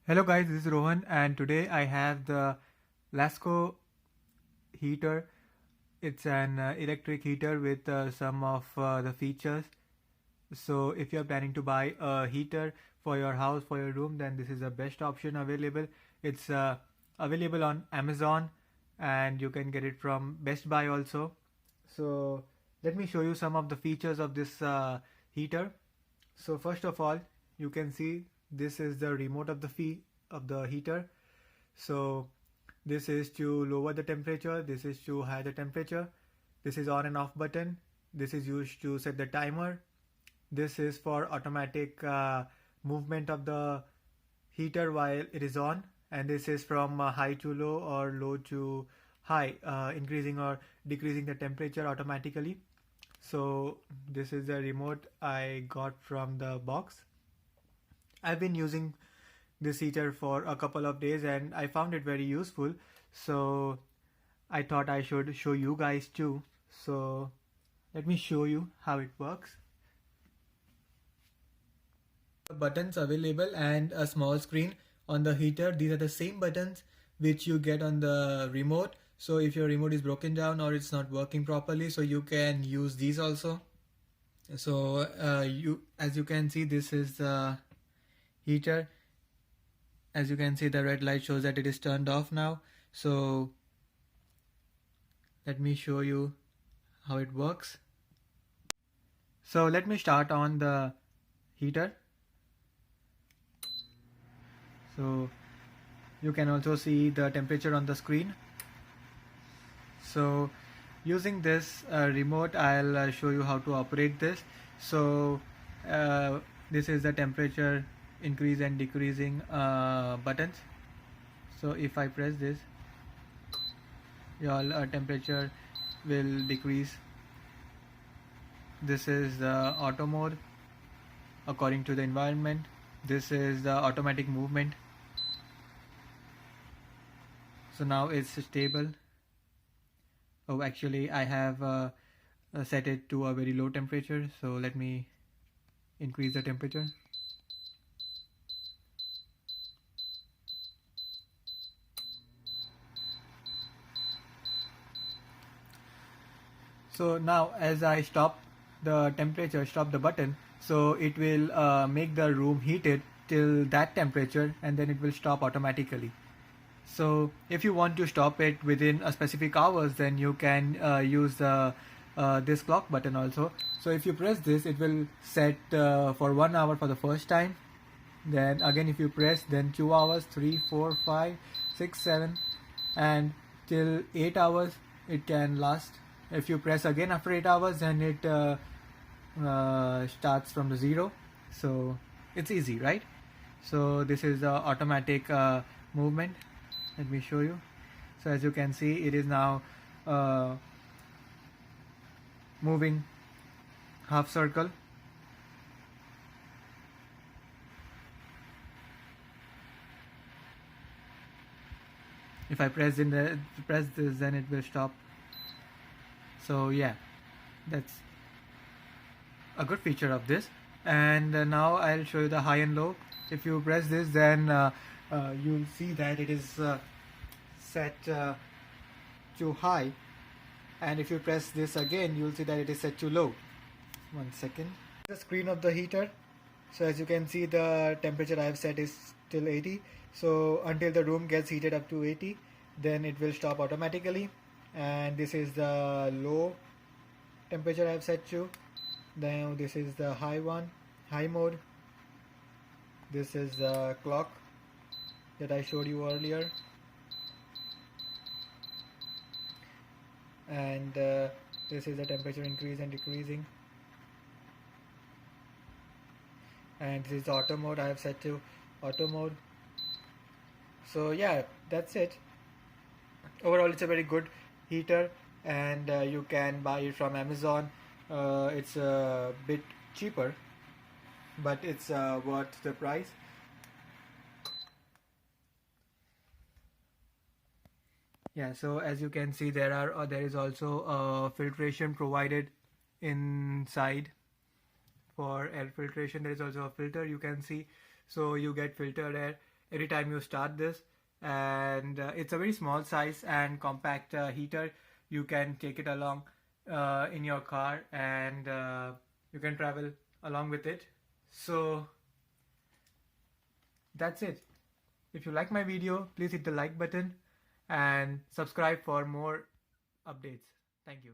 Hello guys, this is Rohan and today I have the Lasko heater. It's an electric heater with some of the features. So if you're planning to buy a heater for your house, for your room, then this is the best option available. It's available on Amazon and you can get it from Best Buy also. So let me show you some of the features of this heater. So first of all, you can see this is the remote of the heater. So this is to lower the temperature, this is to higher the temperature, this is on and off button, this is used to set the timer, this is for automatic movement of the heater while it is on, and this is from high to low or low to high, increasing or decreasing the temperature automatically. So this is the remote I got from the box. I've been using this heater for a couple of days and I found it very useful, so I thought I should show you guys too. So let me show you how it works. Buttons available and a small screen on the heater. These are the same buttons which you get on the remote. So if your remote is broken down or it's not working properly, so you can use these also. So as you can see, this is the heater. As you can see, the red light shows that it is turned off now. So let me show you how it works. So let me start on the heater. So you can also see the temperature on the screen. So using this remote, I'll show you how to operate this. So this is the temperature increase and decreasing buttons. So if I press this, your temperature will decrease. This is the auto mode according to the environment. This is the automatic movement. So now it's stable. Oh, actually I have set it to a very low temperature, so let me increase the temperature. So now as I stop the temperature, stop the button, so it will make the room heated till that temperature and then it will stop automatically. So if you want to stop it within a specific hours, then you can use this clock button also. So if you press this, it will set for 1 hour for the first time. Then again if you press, then 2 hours, 3, 4, 5, 6, 7 and till 8 hours it can last. If you press again after 8 hours, then it starts from the zero. So it's easy, right? So this is the automatic movement. Let me show you. So as you can see, it is now moving half circle. If I press this, then it will stop. So yeah, that's a good feature of this. And now I'll show you the high and low. If you press this, then you'll see that it is set to high, and if you press this again, you'll see that it is set to low. 1 second. The screen of the heater. So as you can see, the temperature I have set is till 80. So until the room gets heated up to 80, then it will stop automatically. And this is the low temperature I have set to. Then this is the high one, high mode. This is the clock that I showed you earlier, and this is the temperature increase and decreasing, and this is the auto mode. I have set to auto mode. So yeah, that's it. Overall, it's a very good heater, and you can buy it from Amazon. It's a bit cheaper, but it's worth the price. Yeah, so as you can see, there is also filtration provided inside. For air filtration, there is also a filter, you can see. So you get filtered air every time you start this. And it's a very small size and compact heater. You can take it along in your car, and you can travel along with it. So that's it. If you like my video, please hit the like button and subscribe for more updates. Thank you.